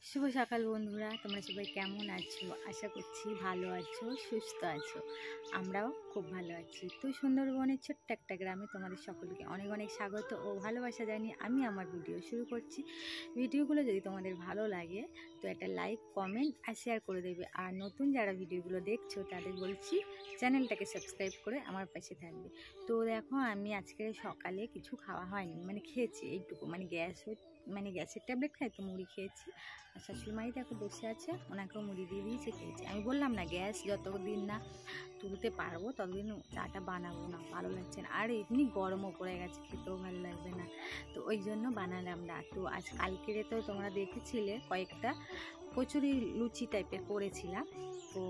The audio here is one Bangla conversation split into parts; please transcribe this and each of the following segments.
শুভ সকাল বন্ধুরা, তোমরা সবাই কেমন আছো? আশা করছি ভালো আছো, সুস্থ আছো। আমরাও খুব ভালো আছি। তো সুন্দরবনের ছোট্ট একটা গ্রামে তোমাদের সকলকে অনেক অনেক স্বাগত ও ভালোবাসা জানিয়ে আমি আমার ভিডিও শুরু করছি। ভিডিওগুলো যদি তোমাদের ভালো লাগে তো একটা লাইক, কমেন্ট আর শেয়ার করে দেবে। আর নতুন যারা ভিডিওগুলো দেখছো তাদের বলছি চ্যানেলটাকে সাবস্ক্রাইব করে আমার পাশে থাকবে। তো দেখো, আমি আজকে সকালে কিছু খাওয়া হয়নি, মানে খেয়েছি এইটুকু, গ্যাসের ট্যাবলেট খাই তো মুড়ি খেয়েছি। আর শাশুড়িমাই দেখো বসে আছে, ওনাকেও মুড়ি দিয়ে দিয়েছে, খেয়েছে। আমি বললাম না, গ্যাস যতদিন না তুলতে পারবো ততদিন চাটা বানাবো না, ভালো লাগছে না। আর এমনি গরমও পড়ে গেছে, খেতেও ভালো লাগবে না, তো ওই জন্য বানালাম না। তো আজ কালকেরে তো তোমরা দেখেছিলে কয়েকটা কচুরি লুচি টাইপের করেছিলাম। তো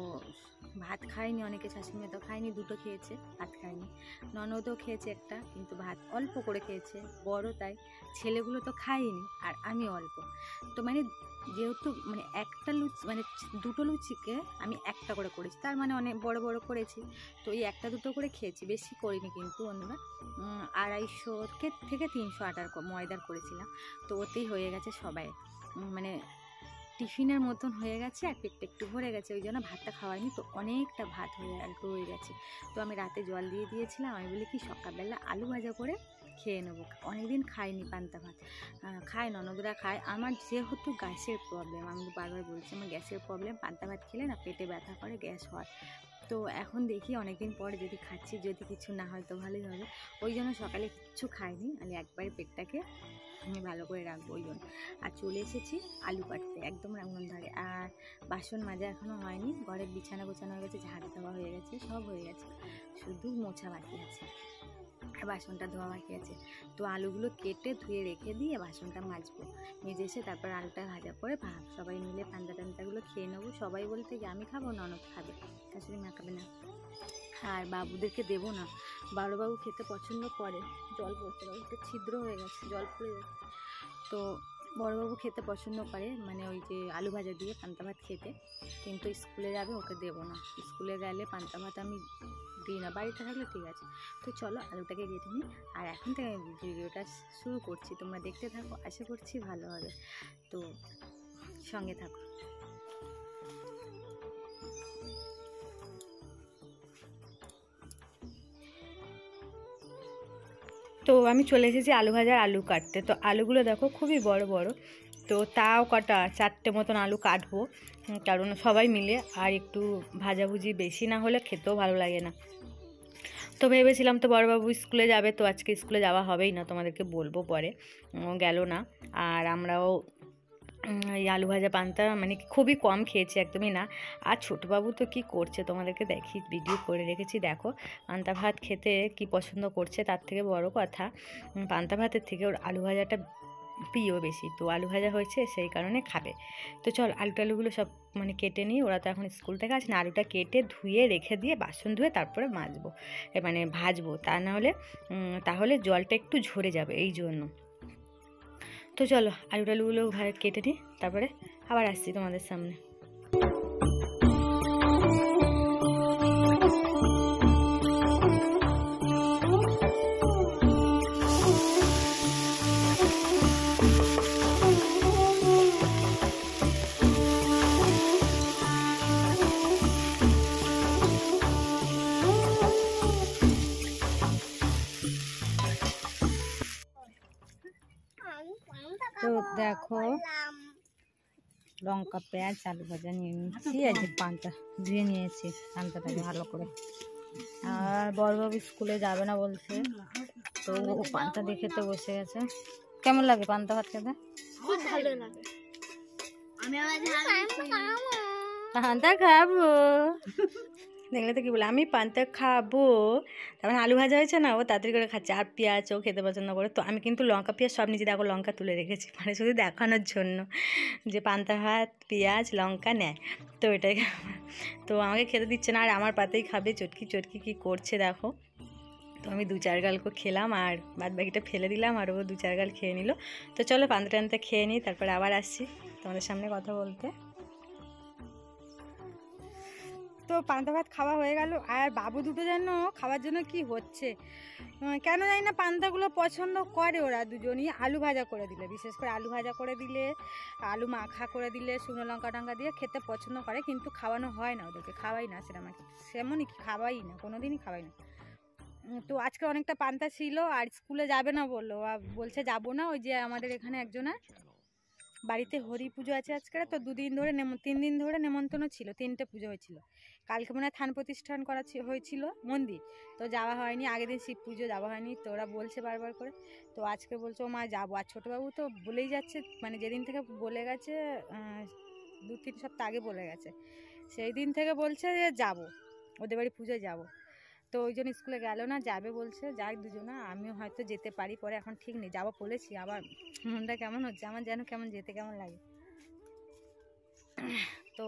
ভাত খায়নি অনেকে, শাশুড়ি তো খায়নি, দুটো খেয়েছে, ভাত খায়নি। ননদও খেয়েছে একটা, কিন্তু ভাত অল্প করে খেয়েছে, বড় তাই। ছেলেগুলো তো খায়নি আর আমি অল্প। তো যেহেতু একটা লুচি, দুটো লুচিকে আমি একটা করে করেছি, তার মানে অনেক বড় বড় করেছি। তো এই একটা দুটো করে খেয়েছি, বেশি করিনি কিন্তু বন্ধুরা। 250 থেকে 300 আটার ময়দার করেছিলাম। তো ওতেই হয়ে গেছে সবাই, টিফিনের মতন হয়ে গেছে, আর পেটটা একটু ভরে গেছে, ওই জন্য ভাতটা খাওয়াইনি। তো অনেকটা ভাত রয়ে গেছে। তো আমি রাতে জল দিয়ে দিয়েছিলাম। আমি বলি কি সকালবেলা আলু ভাজা করে খেয়ে নেবো, অনেকদিন খাইনি পান্তা ভাত। খায়, ননদরা খায়। আমার যেহেতু গ্যাসের প্রবলেম, আমি বারবার বলছি আমার গ্যাসের প্রবলেম, পান্তা ভাত খেলে না পেটে ব্যথা করে, গ্যাস হয়। তো এখন দেখি অনেকদিন পরে যদি খাচ্ছি, যদি কিছু না হয় তো ভালোই হবে। ওই জন্য সকালে কিচ্ছু খাইনি, আমি একবারে পেটটাকে আমি ভালো করে রাখবো ওই জন্য। আর চলে এসেছি আলু কাটতে, একদম রান্নার ধারে। আর বাসন মাজা এখনও হয়নি, ঘরের বিছানা গোছানো হয়ে গেছে, ঝাড়ু দেওয়া হয়ে গেছে, সব হয়ে গেছে, শুধু মোছা বাকি আছে আর বাসনটা ধোয়া বাকি আছে। তো আলুগুলো কেটে ধুয়ে রেখে দিয়ে বাসনটা মাজবো, মেজে এসে তারপর আলুটা ভাজা করে সবাই মিলে পান্তাগুলো খেয়ে নেবো। সবাই বলতে যে আমি খাবো, ননদ খাবে, শাশুড়ি মা খাবে না। আর বাবুদেরকে দেবো না, বাবু খেতে পছন্দ করে। জল পড়তে পারে, একটা ছিদ্র হয়ে গেছে, জল পড়ে যাচ্ছে। তো বড়োবাবু খেতে পছন্দ করে, ওই যে আলু ভাজা দিয়ে পান্তা ভাত খেতে, কিন্তু স্কুলে যাবে, ওকে দেবো না। স্কুলে গেলে পান্তা ভাত আমি দিই না, বাড়িতে থাকলে ঠিক আছে। তো চলো আলুটাকে কেটে নিই, আর এখন থেকে ভিডিওটা শুরু করছি, তোমরা দেখতে থাকো, আশা করছি ভালো হবে। তো সঙ্গে থাকো। তো আমি চলে এসেছি আলু ভাজার আলু কাটতে। তো আলুগুলো দেখো খুবই বড় বড়, তো তাও কটা 4টে মতন আলু কাটবো, কারণ সবাই মিলে, আর একটু ভাজাভুজি বেশি না হলে খেতেও ভালো লাগে না। তো ভেবেছিলাম তো বড়বাবু স্কুলে যাবে, তো আজকে স্কুলে যাওয়া হবেই না, তোমাদেরকে বলবো পরে, গেল না। আর আমরাও এই আলু ভাজা পান্তা খুবই কম খেয়েছি, একদমই না। আর ছোটোবাবু তো কি করছে তোমাদেরকে দেখি, ভিডিও করে রেখেছি, দেখো পান্তা ভাত খেতে কি পছন্দ করছে। তার থেকে বড় কথা, পান্তা ভাতের থেকে ওর আলু ভাজাটা প্রিয় বেশি। তো আলু ভাজা হয়েছে সেই কারণে খাবে। তো চল আলুগুলো সব কেটে নিই। ওরা তো এখন স্কুল থেকে আসে না, আলুটা কেটে ধুয়ে রেখে দিয়ে বাসন ধুয়ে তারপরে মাজবো, ভাজবো, তা নাহলে তাহলে জলটা একটু ঝরে যাবে, এই জন্য। তো চলো আলুগুলো কেটে নিই, তারপরে আবার আসছি তোমাদের সামনে। তো দেখো লঙ্কা, পেঁয়াজ, আলু ভাজা নিয়ে নিচ্ছি, আর যে পান্তা ধুয়ে নিয়েছি, পান্তাটাকে ভালো করে। আর বড়বাবু স্কুলে যাবে না বলছে, তো ও পান্তা দিয়ে খেতে বসে গেছে। কেমন লাগে পান্তা ভাত খেতে? খুব ভালো লাগে। পান্তা খাবো দেখলে তো কি বলে, আমি পান্তা খাবো। তারপরে আলু ভাজা হয়েছে না, ও তাড়াতাড়ি করে খাচ্ছে। আর পেঁয়াজ ও খেতে পছন্দ করে, তো আমি কিন্তু লঙ্কা পেঁয়াজ সব নিচে দেখো লঙ্কা তুলে রেখেছি, শুধু দেখানোর জন্য যে পান্তা ভাত পেঁয়াজ লঙ্কা নেয়। তো এটাই, তো আমাকে খেতে দিচ্ছে না, আর আমার পাতেই খাবে। চটকি কি করছে দেখো। তো আমি 2-4 গাল খেলাম, আর বাদ বাকিটা ফেলে দিলাম, আর ও 2-4 গাল খেয়ে নিল। তো চলো পান্তা খেয়ে নিই, তারপরে আবার আসছি তোমাদের সামনে কথা বলতে। তো পান্তা ভাত খাওয়া হয়ে গেল। আর বাবু দুটো যেন খাওয়ার জন্য কি হচ্ছে কেন জানি না, পান্তাগুলো পছন্দ করে ওরা দুজনই। আলু ভাজা করে দিলে, বিশেষ করে আলু ভাজা করে দিলে, আলু মাখা করে দিলে, শুকনো লঙ্কা টঙ্কা দিয়ে খেতে পছন্দ করে, কিন্তু খাওয়ানো হয় না ওদেরকে, খাওয়াই না সেরকম, সেমনই খাওয়াই না, কোনো দিনই খাওয়াই না। তো আজকে অনেকটা পান্তা ছিল, আর স্কুলে যাবে না বললো, বলছে যাবো না, ওই যে আমাদের এখানে একজনের বাড়িতে হরি পুজো আছে আজকে, তো 2 দিন ধরে 3 দিন ধরে নেমন্তন্ন ছিল, 3টে পুজো হয়েছিল। কালকে মনে হয় থান প্রতিষ্ঠান করা হয়েছিল মন্দির, তো যাওয়া হয়নি। আগের দিন শিব পুজো যাওয়া হয়নি, তো ওরা বলছে বারবার করে। তো আজকে বলছে ও মা যাবো। আর ছোটোবাবু তো বলেই যাচ্ছে, মানে যেদিন থেকে বলে গেছে 2-3 সপ্তাহ আগে বলে গেছে, সেই দিন থেকে বলছে যে যাবো, ওদের বাড়ি পুজোয় যাবো। তো ওই জন্য স্কুলে গেল না, যাবে বলছে, যাই দুজনা। আমিও হয়তো যেতে পারি পরে, এখন ঠিক নেই, যাবো বলেছি। আবার মনটা কেমন হচ্ছে আমার, যেন কেমন যেতে কেমন লাগে। তো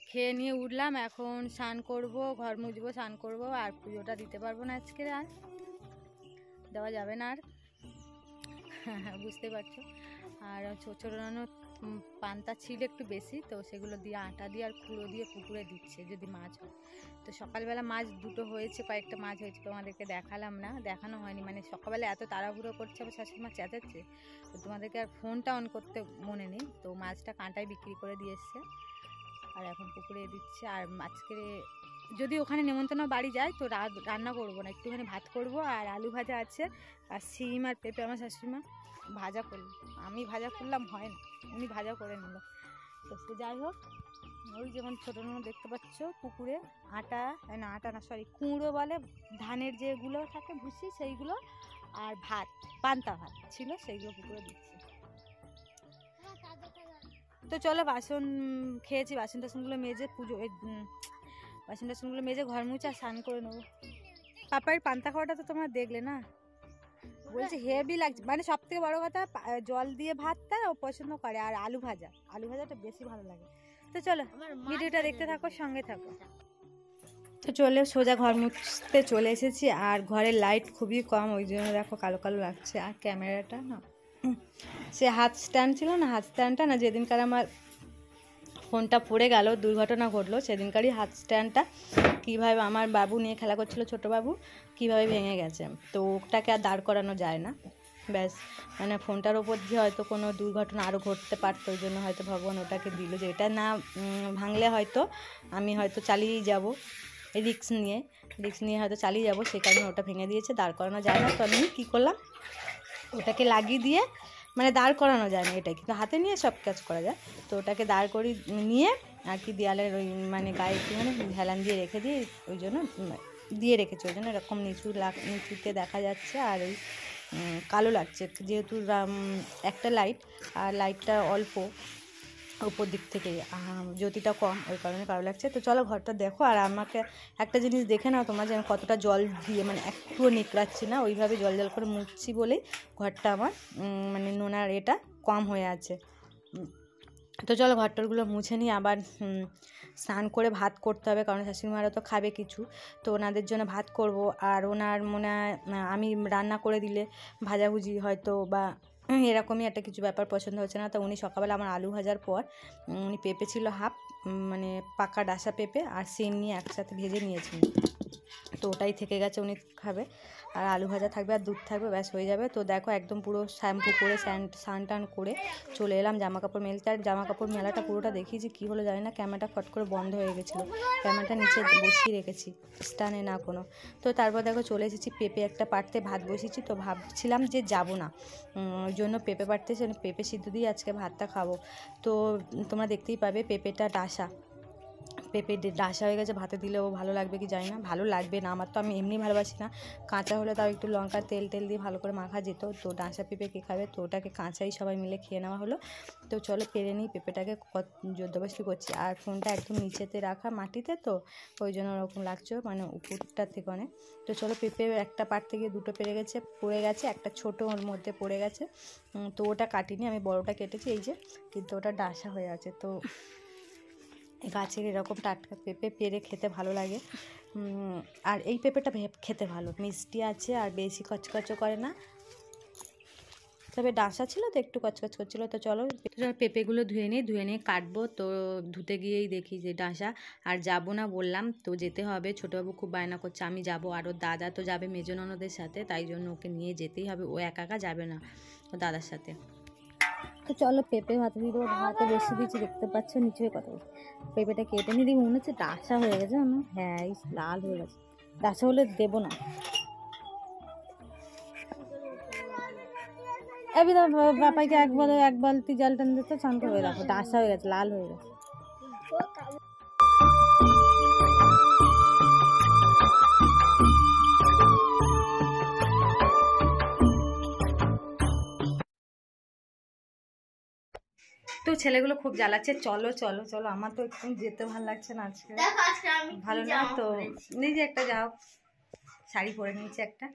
খেয়ে নিয়ে উঠলাম, এখন স্নান করব, ঘর মুছবো, স্নান করব। আর পুজোটা দিতে পারবো না আজকে, আর দেওয়া যাবে না, আর বুঝতে পারছো। আর ছোটো পান্তা ছিল একটু বেশি, তো সেগুলো দিয়ে আটা দিয়ে আর কুড়ো দিয়ে পুকুরে দিচ্ছে যদি মাছ হয়। তো সকালবেলা মাছ দুটো হয়েছে, কয়েকটা মাছ হয়েছে, তোমাদেরকে দেখালাম না, দেখানো হয়নি, মানে সকালবেলা এত তাড়াহুড়ো করছে, আমার শাশুড়ি মা চেঁচাচ্ছে, তো তোমাদেরকে আর ফোনটা অন করতে মনে নেই। তো মাছটা কাঁটায় বিক্রি করে দিয়ে এসছে, আর এখন পুকুরে দিচ্ছে। আর আজকে যদি ওখানে নেমন্তন্ন বাড়ি যায় তো রান্না করবো না, একটুখানি ভাত করব, আর আলু ভাজা আছে, আর সিম আর পেঁপে আমার শাশুড়িমা ভাজা করল, আমি ভাজা করলাম হয় না, উনি ভাজা করে নিল। তো সে যাই হোক, ওই যেমন ছোটো দেখতে পাচ্ছ পুকুরে আটা না সরি কুঁড়ো বলে, ধানের যেগুলো থাকে ভুসি সেইগুলো, আর ভাত, পান্তা ভাত ছিল, সেইগুলো পুকুরে দিচ্ছে। তো চলো, বাসন খেয়েছি, বাসন টাসনগুলো মেজে বাসন টাসনগুলো মেজে ঘর মুছে আর স্নান করে নেবো। পাপার পান্তা খাওয়াটা তো তোমরা দেখলে না, বলছে হেভি লাগছে, মানে সব থেকে বড় কথা জল দিয়ে ভাতটা ও পছন্দ করে, আর আলু ভাজাটা বেশি ভালো লাগে। তো চলো ভিডিওটা দেখতে থাকো, সঙ্গে থাকো। তো চলে সোজা ঘর মুছতে চলে এসেছি, আর ঘরের লাইট খুবই কম, ওই জন্য দেখো কালো কালো লাগছে। আর ক্যামেরাটা না, সে হাত স্ট্যান্ড ছিল না, হাত স্ট্যান্ডটা না, যেদিনকার আমার ফোনটা পড়ে গেল, দুর্ঘটনা ঘটলো, সেদিনকারই হাত স্ট্যান্ডটা কীভাবে আমার বাবু নিয়ে খেলা করছিল, ছোটো বাবু, কীভাবে ভেঙে গেছে। তো ওটাকে আর দাঁড় করানো যায় না, ব্যাস, মানে ফোনটার ওপর দিয়ে হয়তো কোনো দুর্ঘটনা আরও ঘটতে পারতো, ওই জন্য হয়তো ভগবান ওটাকে দিল, যে এটা না ভাঙলে হয়তো আমি হয়তো চালিয়েই যাব, রিস্ক নিয়ে হয়তো চালিয়ে যাব, সেই কারণে ওটা ভেঙে দিয়েছে, দাঁড় করানো যায় না। তো আমি কী করলাম, ওটাকে লাগিয়ে দিয়ে, মানে দাঁড় করানো যায় না এটাই, কিন্তু হাতে নিয়ে সব কাজ করা যায়। তো ওটাকে দাঁড় করি নিয়ে আর কি দেয়ালের ওই মানে গায়ে একটু মানে হেলান দিয়ে রেখে দিয়ে, ওই জন্য দিয়ে রেখেছি, ওই জন্য এরকম নিচুতে দেখা যাচ্ছে। আর ওই কালো লাগছে, যেহেতু একটা লাইট, আর লাইটটা অল্প উপর দিক থেকে, জ্যোতিটা কম, ওই কারণে কালো লাগছে। তো চলো ঘরটা দেখো, আর আমাকে একটা জিনিস দেখে নাও তোমরা, যে আমি কতটা জল দিয়ে, মানে একটুও নিকড়াচ্ছি না, ওইভাবে জল করে মুছছি বলেই ঘরটা আমার মানে নোনার এটা কম হয়ে আছে। তো চলো ঘরটারগুলো মুছে নিই, আবার স্নান করে ভাত করতে হবে, কারণ শাশুড়িমারা তো খাবে কিছু, তো ওনাদের জন্য ভাত করব। আর ওনার মনে হয় আমি রান্না করে দিলে ভাজাভুজি হয়তো বা এরকমই একটা কিছু ব্যাপার পছন্দ হচ্ছে না। তো উনি সকালবেলা আমার আলু ভাজার পর উনি পেঁপে ছিল হাফ, মানে পাকা ডাসা পেঁপে আর সিম নিয়ে একসাথে ভেজে নিয়েছেন, তো ওটাই থেকে গেছে, উনি খাবে। আর আলু ভাজা থাকবে আর দুধ থাকবে, ব্যাস হয়ে যাবে। তো দেখো একদম পুরো শ্যাম্পু করে স্নান টান করে চলে এলাম জামা কাপড় মেলতে। আর জামা কাপড় মেলাটা পুরোটা দেখিয়েছি, কী হলো জানি না, ক্যামেরাটা ফট করে বন্ধ হয়ে গেছিলো, ক্যামেরাটা নিচে বসিয়ে রেখেছি, স্টানে না কোনো। তো তারপর দেখো চলে এসেছি পেঁপে একটা পাড়তে, ভাত বসিয়েছি। তো ভাবছিলাম যে যাবো না, ওই জন্য পেঁপে পাড়তেছি, পেঁপে সিদ্ধ দিয়ে আজকে ভাতটা খাবো। তো তোমরা দেখতেই পাবে পেঁপেটা ডাসা, পেঁপে ডাসা হয়ে গেছে, ভাতে দিলেও ভালো লাগবে কি জানি না, ভালো লাগবে না, আমার তো আমি এমনি ভালোবাসি না, কাঁচা হলে তাও একটু লঙ্কা তেল দিয়ে ভালো করে মাখা যেত। তো ডাসা পেঁপে কে খাবে, তো ওটাকে কাঁচাই সবাই মিলে খেয়ে নেওয়া হলো। তো চলো পেরে নিই, পেঁপেটাকে জোরদবস্তি করছি, আর ফোনটা একদম নিচেতে রাখা মাটিতে, তো ওই জন্য ওরকম লাগছে, মানে উপরটার থেকে অনেক। তো চলো পেঁপে একটা পাট থেকে দুটো পড়ে গেছে, একটা ছোটো ওর মধ্যে পড়ে গেছে, তো ওটা কাটিনি, আমি বড়টা কেটেছি এই যে, কিন্তু ওটা ডাসা হয়ে আছে। তো গাছের এরকম টাটকা পেঁপে পেরে খেতে ভালো লাগে, আর এই পেঁপেটা খেতে ভালো মিষ্টি আছে, আর বেশি কচকচো করে না, তবে ডাঁশা ছিল তো একটু কচকচ করছিলো। তো চলো পেঁপেগুলো ধুয়ে নিয়ে কাটবো। তো ধুতে গিয়েই দেখি যে ডাঁশা, আর যাবো না বললাম, তো যেতে হবে। ছোটোবাবু খুব বায়না করছে আমি যাব, আর ওর দাদা তো যাবে মেজো ননদের সাথে, তাই জন্য ওকে নিয়ে যেতেই হবে, ও একা একা যাবে না ও দাদার সাথে। তো চলো পেঁপে ভাতে দিয়ে দেবো, ভাতে বেশি দিয়েছি দেখতে পাচ্ছ, নিচে কথা বলছি। পেঁপেটা কেটে নিয়ে দেখি মনে হচ্ছে ডাঁশা হয়ে গেছে, জানো? হ্যাঁ এই লাল হয়ে গেছে, ডাঁশা হলে দেবো না। এবি তো বাপাইকে এক বালতি জল টান দিতে চান করে রাখো, ডাঁশা হয়ে গেছে, লাল হয়ে গেছে। তো ছেলেগুলো খুব জ্বালাচ্ছে, চলো চলো চলো, আমার তো একদম যেতে ভালো লাগছে না আজকে, ভালো না তো। নিজে একটা যাও শাড়ি পরে নিয়েছি একটা,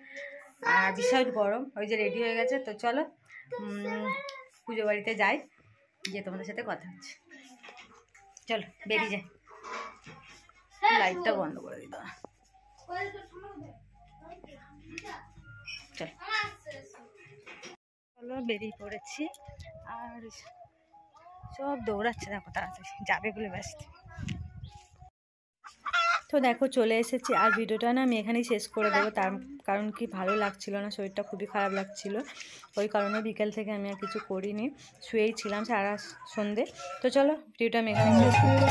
আর বিশাল গরম, ওই যে রেডি হয়ে গেছে। তো চলো পুজো বাড়িতে যাই, গিয়ে তোমাদের সাথে কথা হচ্ছে। চলো বেরিয়ে যাই, লাইটটা বন্ধ করে দিত না। চলো চলো বেরিয়ে পড়েছি, আর সব দৌড়াচ্ছে, দেখো তাড়াতাড়ি যাবে বলে ব্যস্ত। তো দেখো চলে এসেছি, আর ভিডিওটা না আমি এখানেই শেষ করে দেবো, তার কারণ কি ভালো লাগছিল না, শরীরটা খুবই খারাপ লাগছিল, ওই কারণে বিকেল থেকে আমি আর কিছু করিনি, শুয়েই ছিলাম সারা সন্ধে। তো চলো ভিডিওটা আমি এখানেই শেষ করছি।